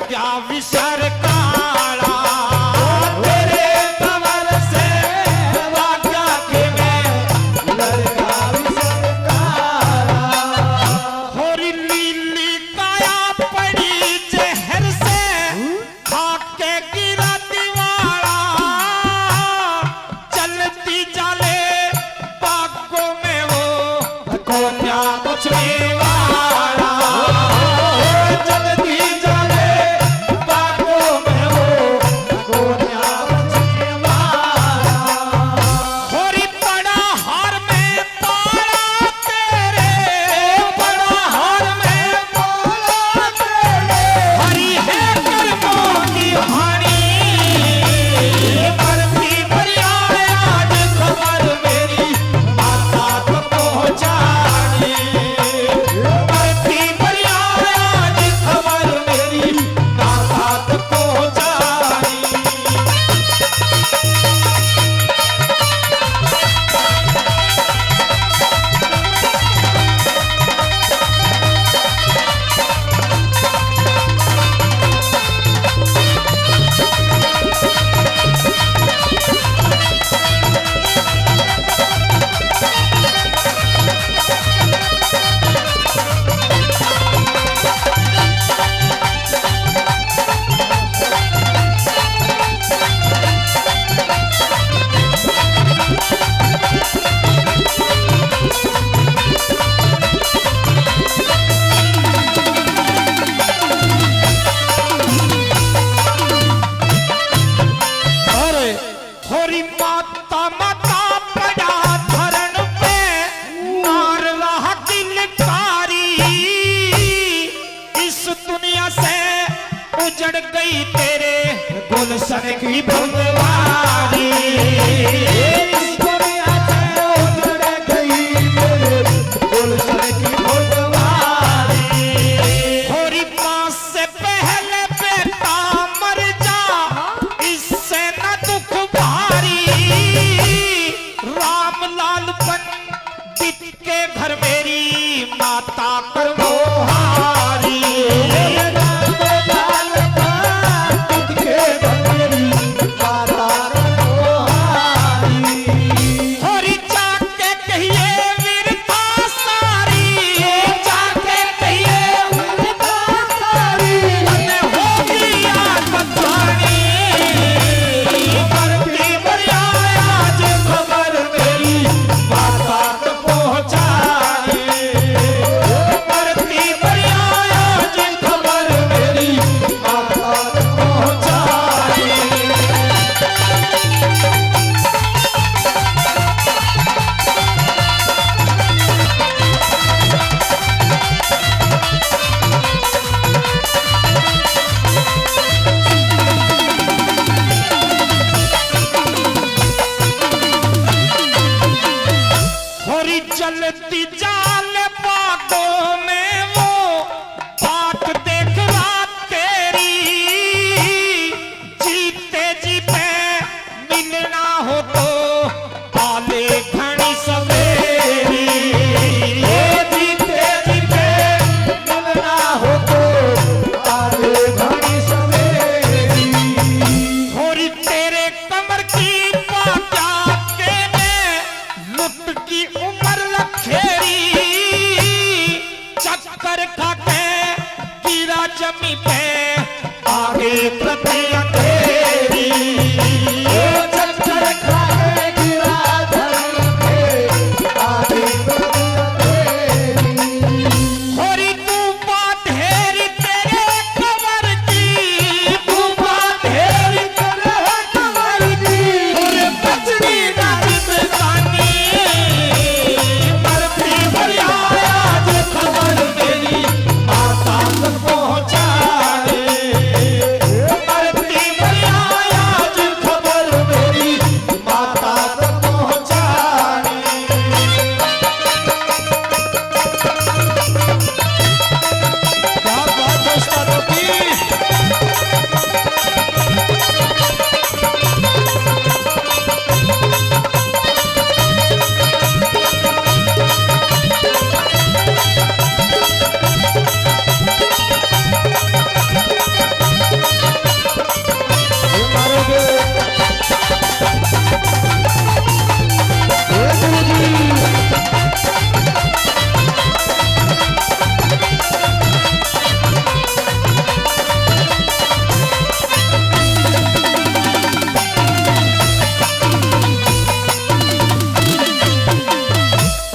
क्या विसर काला तेरे कमर से वाक्या के में लड़का विसर काला होरी नीली काया पड़ी जहर से खाके गिरा दीवारा चलती जाले बागों में वो कोन्या बचने वाला उजड़ गई तेरे गुलशन की फुलवारी दुनिया से उजड़ गई तेरे गुलशन की फुलवारी होरी मां से पहले बेटा मर जा इससे न दुख भारी रामलाल पंडित के घर मेरी माता पर मोहारी चलती जाल बागों में वो बात देख रात तेरी जीते जीते मिलना हो तो पाले घड़ी सवेरी जीते जीते मिलना हो तो पाले घड़ी सवेरी होरी तेरे कमर की बात के में लुट की उम्र खेरी चक्कर खाके गिरा जमी पे आगे प्रति अंधेरी चक्कर खाके गिरा जमी पे आगे प्रति अंधेरी। होरी तू बात हेरी तेरे कबर की तू बात हेरी तेरे कबर की और बचनी नाजिम सानी मरती भरियाया जो खबर मेरी माता तक पहुंचा मरती भरियाया जो खबर मेरी माता तक पहुंचा क्या बात है उस्तादों की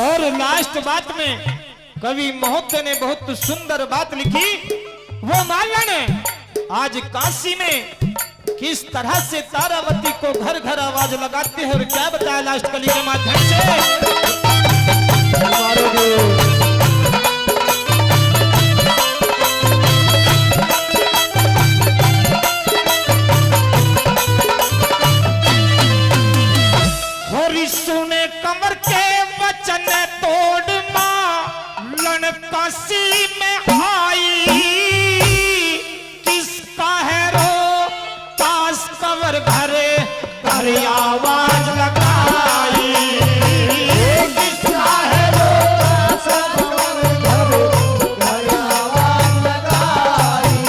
और लास्ट बात में कवि महोदय ने बहुत सुंदर बात लिखी। वो मालन आज काशी में किस तरह से तारावती को घर घर आवाज लगाते हैं और क्या बताया लास्ट कली के माध्यम से। होरी सुने कमर के वचन तोड़ मां लन काशी में आई किसका है रो पास कवर घरे घर आवाज लगाई किसका है रो पास कवर घरे घर आवाज लगाई।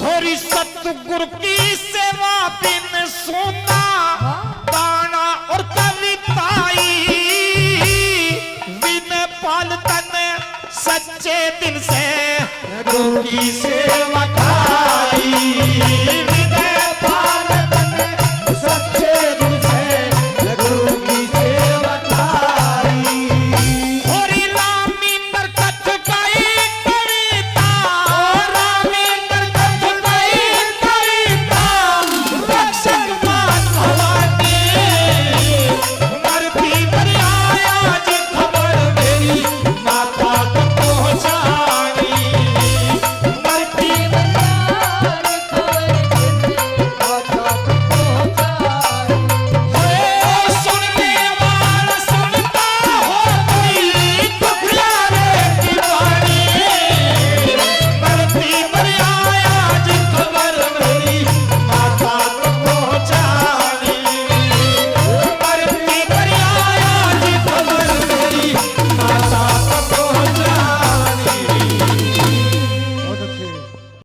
होरी सतगुरु की सेवा बिन सुना गाना और कविताई विन पाल तन सच्चे दिल से गुरु की सेवा खाई।